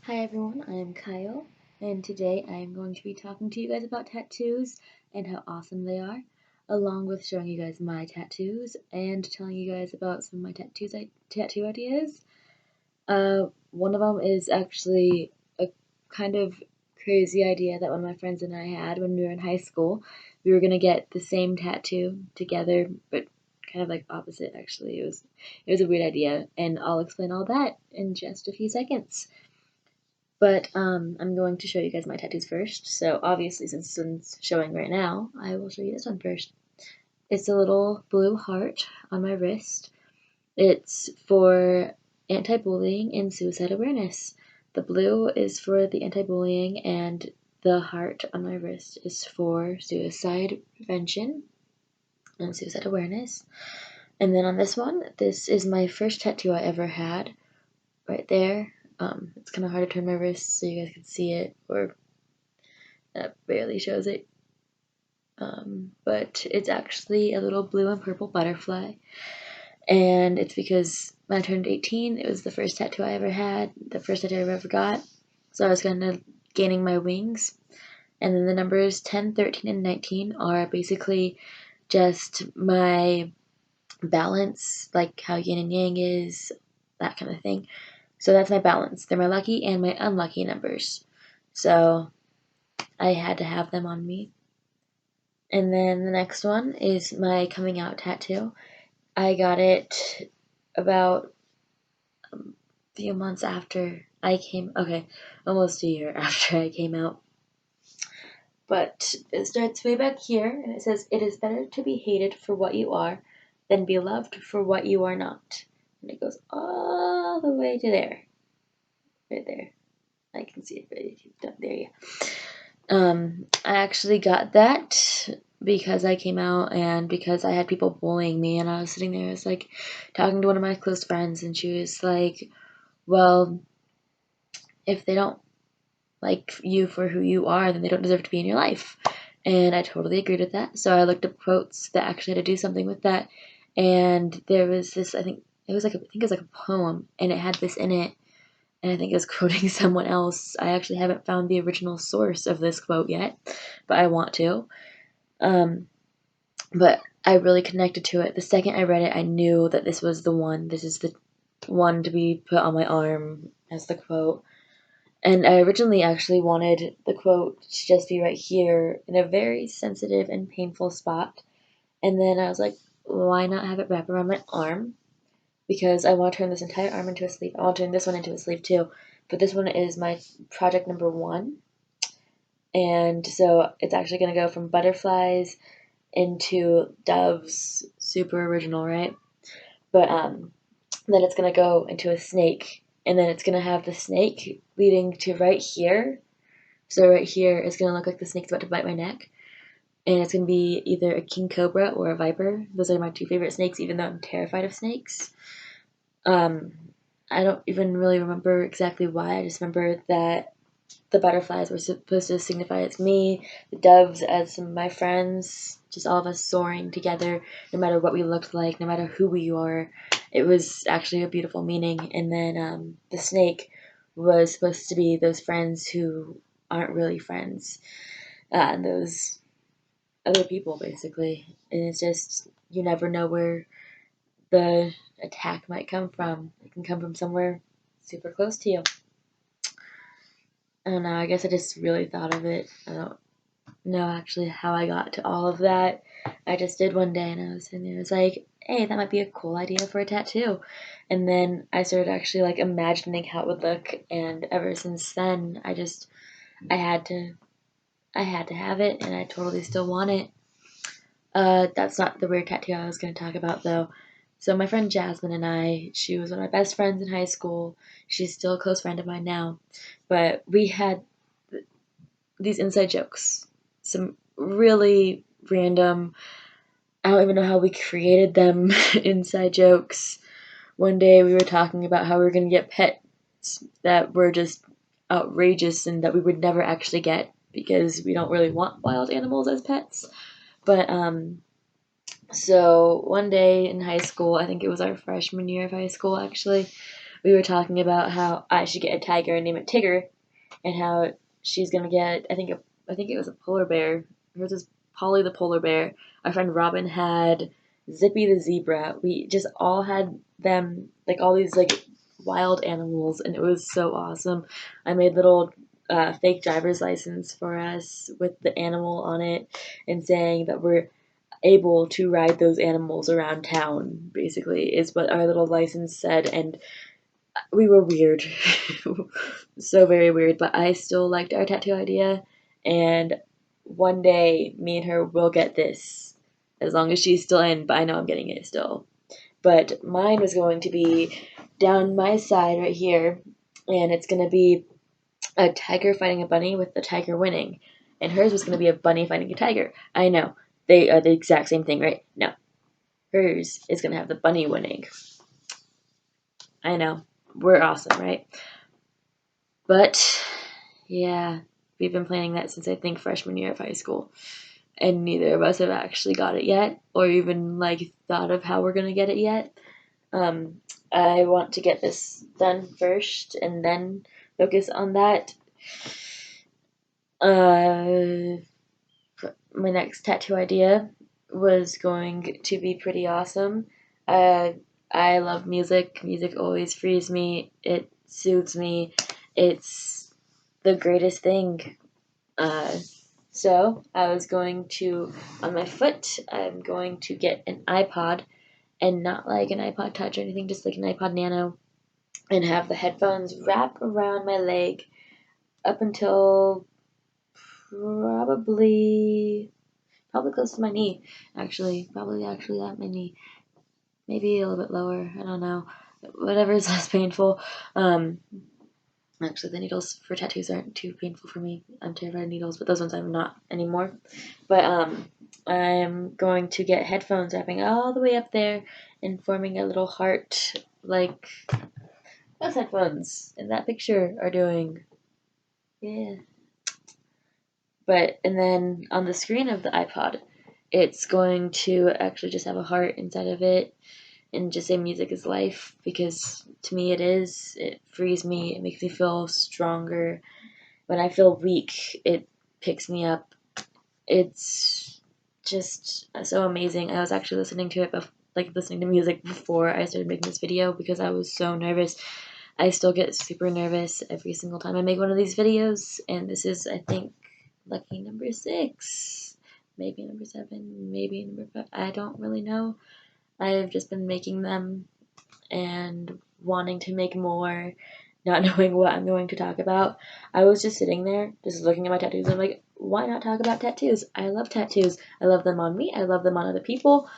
Hi everyone, I am Kyle, and today I am going to be talking to you guys about tattoos and how awesome they are, along with showing you guys my tattoos and telling you guys about some of my tattoo ideas. One of them is actually a kind of crazy idea that one of my friends and I had when we were in high school. We were gonna get the same tattoo together, but kind of like opposite actually. It was a weird idea, and I'll explain all that in just a few seconds. But I'm going to show you guys my tattoos first. So obviously, since this one's showing right now, I will show you this one first. It's a little blue heart on my wrist. It's for anti-bullying and suicide awareness. The blue is for the anti-bullying, and the heart on my wrist is for suicide prevention and suicide awareness. And then on this one, this is my first tattoo I ever had, right there. It's kind of hard to turn my wrist so you guys can see it, or that barely shows it. But it's actually a little blue and purple butterfly, and it's because when I turned 18, it was the first tattoo I ever had, the first tattoo I ever got. So I was kind of gaining my wings. And then the numbers 10, 13, and 19 are basically just my balance, like how yin and yang is, that kind of thing. So that's my balance. They're my lucky and my unlucky numbers. So I had to have them on me. And then the next one is my coming out tattoo. I got it about a few months after I came, okay, almost a year after I came out. But it starts way back here, and it says, "It is better to be hated for what you are than be loved for what you are not." And it goes all the way to there. Right there. I can see it right there, yeah. I actually got that because I came out and because I had people bullying me, and I was sitting there, I was like talking to one of my close friends, and she was like, well, if they don't like you for who you are, then they don't deserve to be in your life. And I totally agreed with that. So I looked up quotes that actually had to do something with that. And there was this, I think it was like a poem, and it had this in it, and I think it was quoting someone else. I actually haven't found the original source of this quote yet, but I want to. Um, but I really connected to it. The second I read it, I knew that this was the one. This is the one to be put on my arm as the quote. And I originally actually wanted the quote to just be right here in a very sensitive and painful spot. And then I was like, why not have it wrap around my arm? Because I want to turn this entire arm into a sleeve. I want to turn this one into a sleeve too. But this one is my project number one. And so it's actually going to go from butterflies into doves. Super original, right? But then it's going to go into a snake. And then it's going to have the snake leading to right here. So right here is going to look like the snake's about to bite my neck. And it's going to be either a king cobra or a viper. Those are my two favorite snakes, even though I'm terrified of snakes. Um, I don't even really remember exactly why. I just remember that the butterflies were supposed to signify it's me, the doves as some of my friends, just all of us soaring together, no matter what we looked like, no matter who we were. It was actually a beautiful meaning. And then the snake was supposed to be those friends who aren't really friends, and those other people, basically. And it's just, you never know where the attack might come from. It can come from somewhere super close to you. I don't know. I guess I just really thought of it. I don't know actually how I got to all of that. I just did one day, and I was sitting there. I was like, "Hey, that might be a cool idea for a tattoo." And then I started actually like imagining how it would look. And ever since then, I had to, I had to have it, and I totally still want it. That's not the weird tattoo I was going to talk about, though. So my friend Jasmine and I, she was one of my best friends in high school. She's still a close friend of mine now. But we had these inside jokes. Some really random, I don't even know how we created them, inside jokes. One day we were talking about how we were going to get pets that were just outrageous and that we would never actually get because we don't really want wild animals as pets. But so one day in high school, I think it was our freshman year of high school actually, we were talking about how I should get a tiger and name it Tigger, and how she's gonna get, I think it was a polar bear. Hers is Polly the polar bear. Our friend Robin had Zippy the zebra. We just all had them, like all these like wild animals, and it was so awesome. I made little fake driver's license for us with the animal on it, and saying that we're able to ride those animals around town, basically, is what our little license said. And we were weird. So very weird, but I still liked our tattoo idea. And one day, me and her will get this, as long as she's still in, but I know I'm getting it still. But mine was going to be down my side right here, and it's going to be a tiger fighting a bunny with the tiger winning. And hers was going to be a bunny fighting a tiger. I know. They are the exact same thing, right? No. Hers is going to have the bunny winning. I know. We're awesome, right? But yeah, we've been planning that since I think freshman year of high school. And neither of us have actually got it yet, or even like thought of how we're gonna get it yet. Um, I want to get this done first and then focus on that. Uh, my next tattoo idea was going to be pretty awesome. Uh, I love music. Music always frees me. It soothes me. It's the greatest thing. Uh, so I was going to, on my foot, I'm going to get an iPod, and not like an iPod Touch or anything, just like an iPod Nano, and have the headphones wrap around my leg up until probably close to my knee. Actually, probably actually at my knee, maybe a little bit lower. I don't know. Whatever is less painful. Um, Actually, the needles for tattoos aren't too painful for me. I'm terrified of needles, but those ones I'm not anymore. But I'm going to get headphones wrapping all the way up there and forming a little heart like those headphones in that picture are doing. Yeah. But, and then on the screen of the iPod, it's going to actually just have a heart inside of it and just say music is life, because to me it is. It frees me, it makes me feel stronger. When I feel weak, it picks me up. It's just so amazing. I was actually listening to it, like listening to music before I started making this video, because I was so nervous. I still get super nervous every single time I make one of these videos, and this is, I think, lucky number 6, maybe number 7, maybe number 5. I don't really know. I've just been making them and wanting to make more, not knowing what I'm going to talk about. I was just sitting there, just looking at my tattoos. I'm like, why not talk about tattoos? I love tattoos. I love them on me. I love them on other people.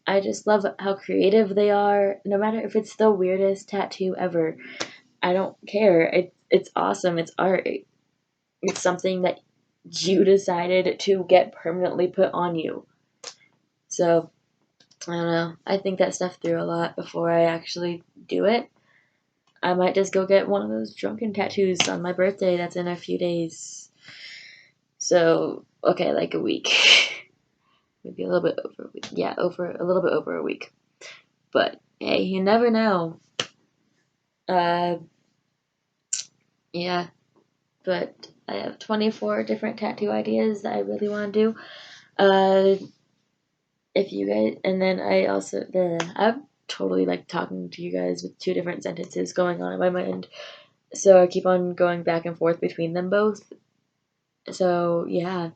I just love how creative they are. No matter if it's the weirdest tattoo ever, I don't care. It's awesome. It's art. It's something that you decided to get permanently put on you. So, I don't know. I think that stuff through a lot before I actually do it. I might just go get one of those drunken tattoos on my birthday that's in a few days. So, okay, like a week. Maybe a little bit over a week. Yeah, over a little bit over a week. But hey, you never know. Uh, yeah, but I have 24 different tattoo ideas that I really want to do. Uh, if you guys, and then I'm totally like talking to you guys with 2 different sentences going on in my mind. So I keep on going back and forth between them both. So yeah,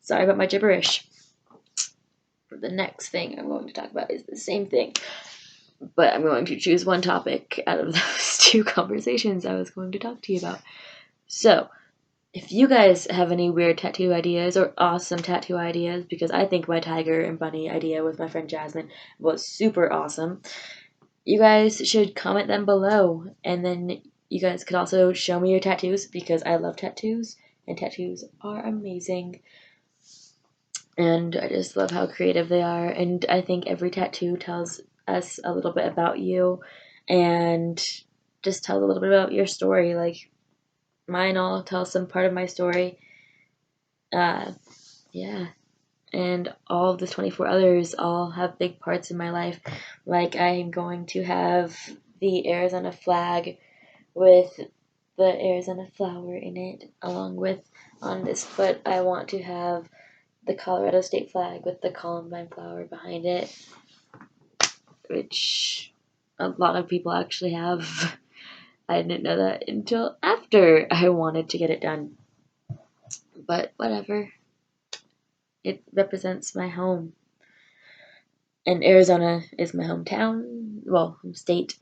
sorry about my gibberish. The next thing I'm going to talk about is the same thing, but I'm going to choose one topic out of those 2 conversations I was going to talk to you about. So, if you guys have any weird tattoo ideas or awesome tattoo ideas, because I think my tiger and bunny idea with my friend Jasmine was super awesome, you guys should comment them below. And then you guys could also show me your tattoos, because I love tattoos, and tattoos are amazing. And I just love how creative they are. And I think every tattoo tells us a little bit about you, and just tells a little bit about your story. Like mine all tell some part of my story. Yeah. And all of the 24 others all have big parts in my life. Like I'm going to have the Arizona flag with the Arizona flower in it, along with on this foot I want to have the Colorado state flag with the columbine flower behind it, which a lot of people actually have. I didn't know that until after I wanted to get it done. But whatever. It represents my home. And Arizona is my hometown, well, home state.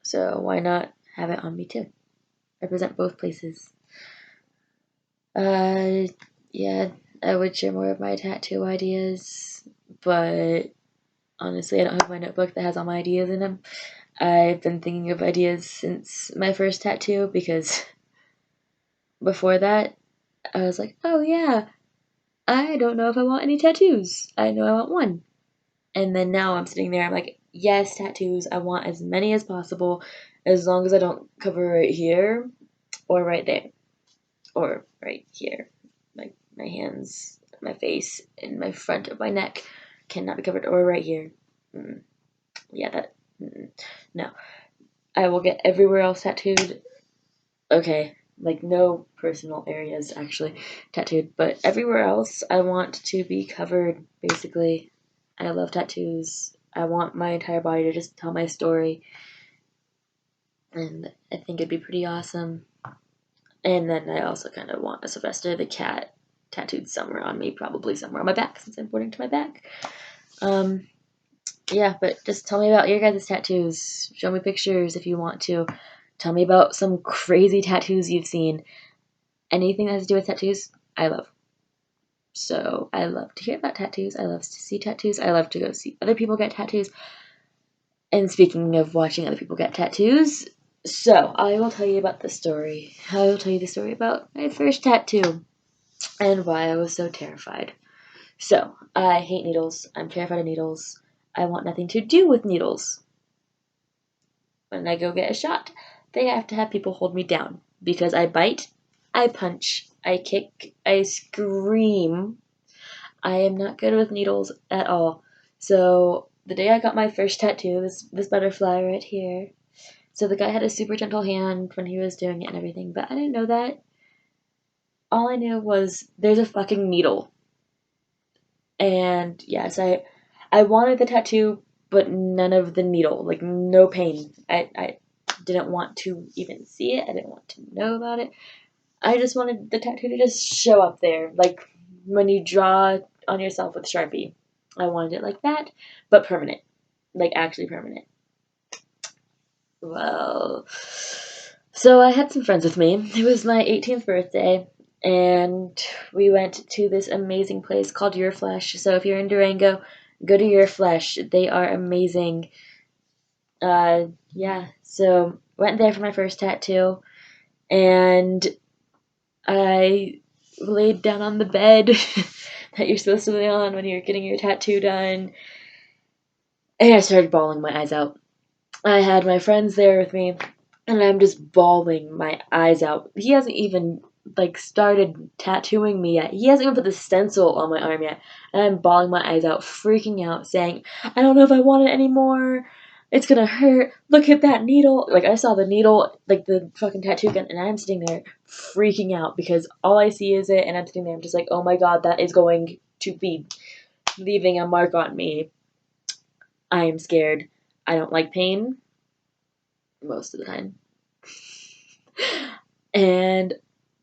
So why not have it on me too? Represent both places. Uh, yeah, I would share more of my tattoo ideas, but honestly, I don't have my notebook that has all my ideas in them. I've been thinking of ideas since my first tattoo because before that, I was like, oh yeah, I don't know if I want any tattoos. I know I want one. And then now I'm sitting there, I'm like, yes, tattoos. I want as many as possible, as long as I don't cover right here or right there or right here. Like my hands, my face, and my front of my neck cannot be covered, or right here. Yeah, that. No. I will get everywhere else tattooed. Okay, like no personal areas actually tattooed, but everywhere else I want to be covered, basically. I love tattoos. I want my entire body to just tell my story, and I think it'd be pretty awesome. And then I also kind of want a Sylvester the cat tattooed somewhere on me, probably somewhere on my back, since I'm pointing to my back. Yeah, but just tell me about your guys' tattoos. Show me pictures if you want to. Tell me about some crazy tattoos you've seen. Anything that has to do with tattoos, I love. So I love to hear about tattoos. I love to see tattoos. I love to go see other people get tattoos. And speaking of watching other people get tattoos, so I will tell you about the story. I will tell you the story about my first tattoo and why I was so terrified. So I hate needles. I'm terrified of needles. I want nothing to do with needles. When I go get a shot, they have to have people hold me down because I bite, I punch, I kick, I scream. I am not good with needles at all. So the day I got my first tattoo, this butterfly right here. So the guy had a super gentle hand when he was doing it and everything, but I didn't know that. All I knew was there's a fucking needle. And yes, I wanted the tattoo, but none of the needle, like no pain. I didn't want to even see it. I didn't want to know about it. I just wanted the tattoo to just show up there, like when you draw on yourself with Sharpie. I wanted it like that, but permanent, like actually permanent. Well, so I had some friends with me. It was my 18th birthday, and we went to this amazing place called Your Flesh. So if you're in Durango, go to Your Flesh. They are amazing. Yeah. So went there for my first tattoo, and I laid down on the bed that you're supposed to lay on when you're getting your tattoo done, and I started bawling my eyes out. I had my friends there with me, and I'm just bawling my eyes out. He hasn't even like started tattooing me yet. He hasn't even put the stencil on my arm yet, and I'm bawling my eyes out, freaking out, saying, "I don't know if I want it anymore. It's gonna hurt. Look at that needle." Like I saw the needle, like the fucking tattoo gun, and I'm sitting there freaking out because all I see is it, and I'm sitting there, I'm just like, "Oh my god, that is going to be leaving a mark on me." I am scared. I don't like pain most of the time. And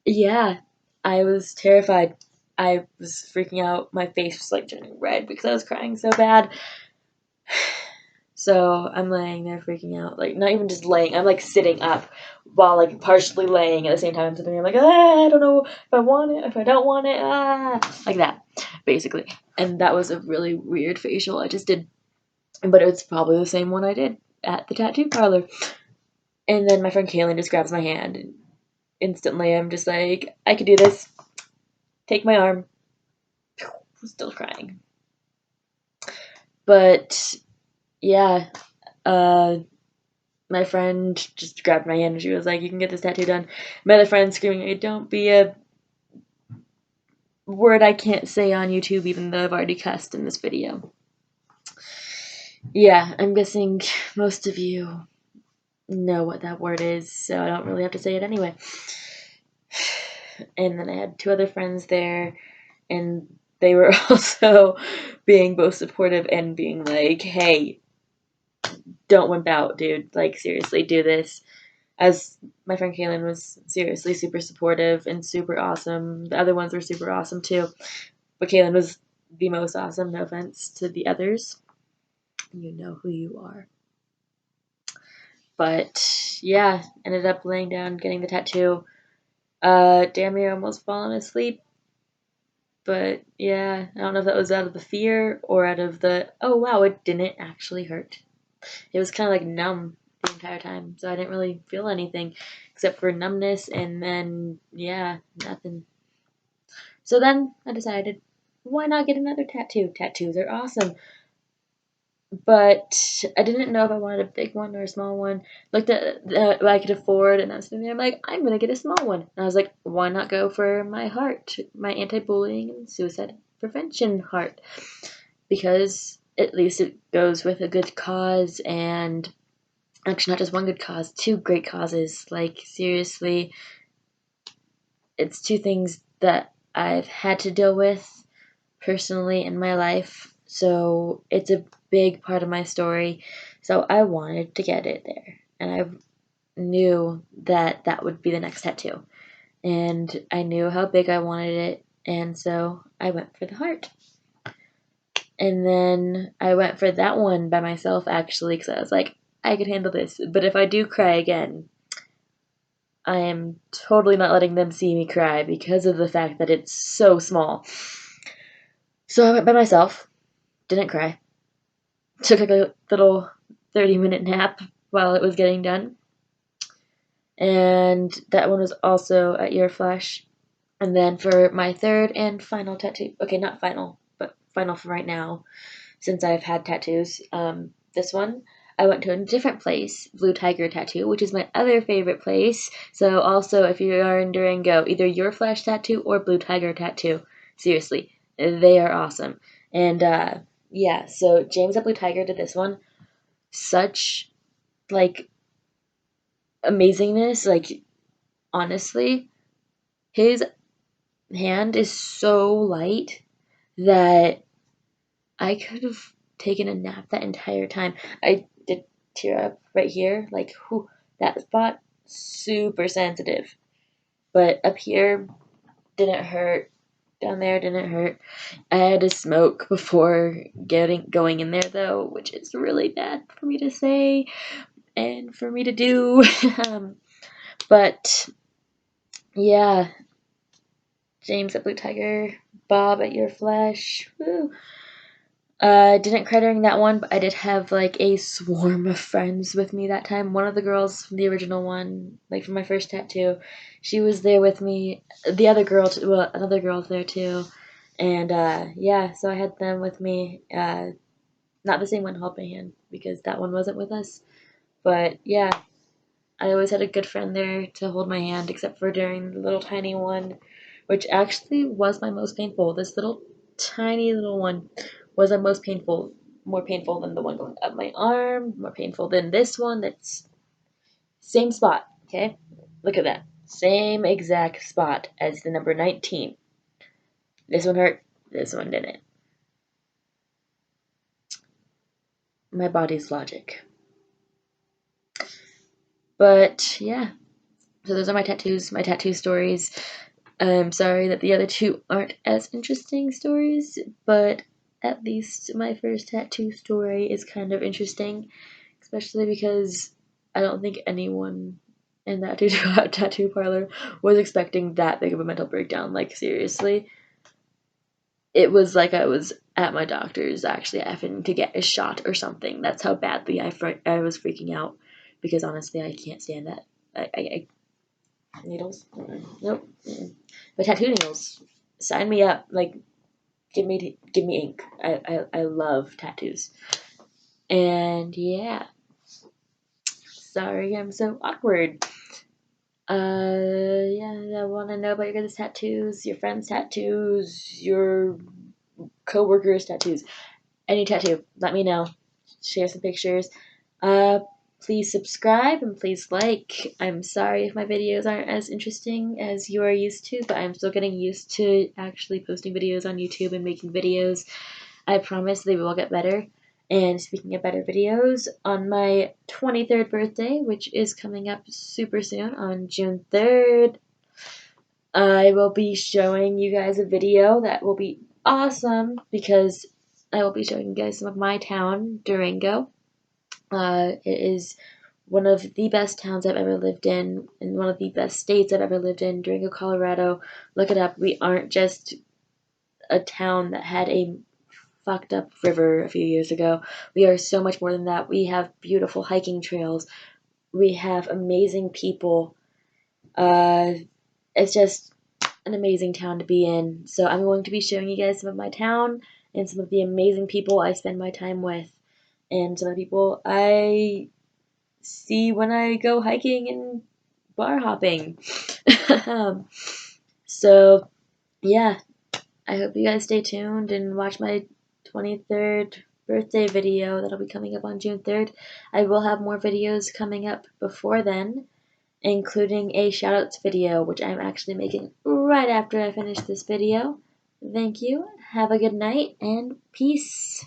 yeah, I was terrified. I was freaking out. My face was like turning red because I was crying so bad. So I'm laying there freaking out. Like, not even just laying, I'm like sitting up while like partially laying at the same time. I'm sitting there, I'm like, I don't know if I want it, if I don't want it, like that, basically. And that was a really weird facial I just did. But it's probably the same one I did at the tattoo parlor. And then my friend Kaylin just grabs my hand, and instantly I'm just like, I could do this. Take my arm. Still crying. But yeah, uh, my friend just grabbed my hand and she was like, "You can get this tattoo done." My other friend screaming, "Don't be a word I can't say on YouTube, even though I've already cussed in this video." Yeah, I'm guessing most of you know what that word is, so I don't really have to say it anyway. And then I had two other friends there, and they were also being both supportive and being like, hey, don't wimp out, dude. Like, seriously, do this. As my friend Kaylin was seriously super supportive and super awesome. The other ones were super awesome too. But Kaylin was the most awesome, no offense to the others. You know who you are. But yeah, ended up laying down, getting the tattoo. Damn near almost falling asleep. But yeah, I don't know if that was out of the fear or out of the, oh wow, it didn't actually hurt. It was kind of like numb the entire time, so I didn't really feel anything except for numbness, and then yeah, nothing. So then I decided, why not get another tattoo? Tattoos are awesome. But I didn't know if I wanted a big one or a small one. Looked at what I could afford, and I was sitting there, I'm like, I'm gonna get a small one. And I was like, why not go for my heart, my anti-bullying and suicide prevention heart? Because at least it goes with a good cause, and actually not just one good cause, two great causes. Like, seriously, it's two things that I've had to deal with personally in my life, so it's a big part of my story. So I wanted to get it there, and I knew that that would be the next tattoo, and I knew how big I wanted it, and so I went for the heart. And then I went for that one by myself, actually, because I was like, I could handle this, but if I do cry again, I am totally not letting them see me cry because of the fact that it's so small. So I went by myself, didn't cry, took a little 30-minute nap while it was getting done. And that one was also at Ear Flash. And then for my third and final tattoo, okay, not final, but final for right now, since I've had tattoos, this one, I went to a different place, Blue Tiger Tattoo, which is my other favorite place. So also, if you are in Durango, either Your Flash Tattoo or Blue Tiger Tattoo. Seriously, they are awesome. And yeah, so James at Blue Tiger did this one. Such like amazingness, like honestly, his hand is so light that I could have taken a nap that entire time. I did tear up right here, like, whew, that spot, super sensitive. But up here, didn't hurt. Down there, didn't hurt. I had to smoke before going in there, though, which is really bad for me to say and for me to do. But yeah, James at Blue Tiger, Bob at Your Flesh. Woo. Didn't cry during that one, but I did have like a swarm of friends with me that time. One of the girls from the original one, like from my first tattoo, she was there with me. The other girl, well, another girl was there too, and yeah, so I had them with me. Not the same one held my hand because that one wasn't with us, but yeah, I always had a good friend there to hold my hand, except for during the little tiny one, which actually was my most painful. This little tiny little one was the most painful, more painful than the one going up my arm, more painful than this one that's same spot, okay? Look at that. Same exact spot as the number 19. This one hurt, this one didn't. My body's logic. But yeah, so those are my tattoos, my tattoo stories. I'm sorry that the other two aren't as interesting stories, but at least my first tattoo story is kind of interesting, especially because I don't think anyone in that tattoo parlor was expecting that big of a mental breakdown. Like, seriously, it was like I was at my doctor's actually having to get a shot or something. That's how badly I was freaking out, because honestly, I can't stand that. I needles? Nope. But tattoo needles, sign me up. Like, give me ink. I love tattoos. And yeah, sorry I'm so awkward. Yeah, I want to know about your guys' tattoos, your friends' tattoos, your coworkers' tattoos. Any tattoo, let me know. Share some pictures. Uh, Please subscribe and please like. I'm sorry if my videos aren't as interesting as you are used to, but I'm still getting used to actually posting videos on YouTube and making videos. I promise they will get better. And speaking of better videos, on my 23rd birthday, which is coming up super soon on June 3rd, I will be showing you guys a video that will be awesome because I will be showing you guys some of my town, Durango. It is one of the best towns I've ever lived in and one of the best states I've ever lived in, Durango, Colorado. Look it up. We aren't just a town that had a fucked up river a few years ago. We are so much more than that. We have beautiful hiking trails. We have amazing people. Uh, it's just an amazing town to be in. So I'm going to be showing you guys some of my town and some of the amazing people I spend my time with and some of the people I see when I go hiking and bar hopping. So yeah, I hope you guys stay tuned and watch my 23rd birthday video that'll be coming up on June 3rd. I will have more videos coming up before then, including a shoutouts video, which I'm actually making right after I finish this video. Thank you. Have a good night and peace.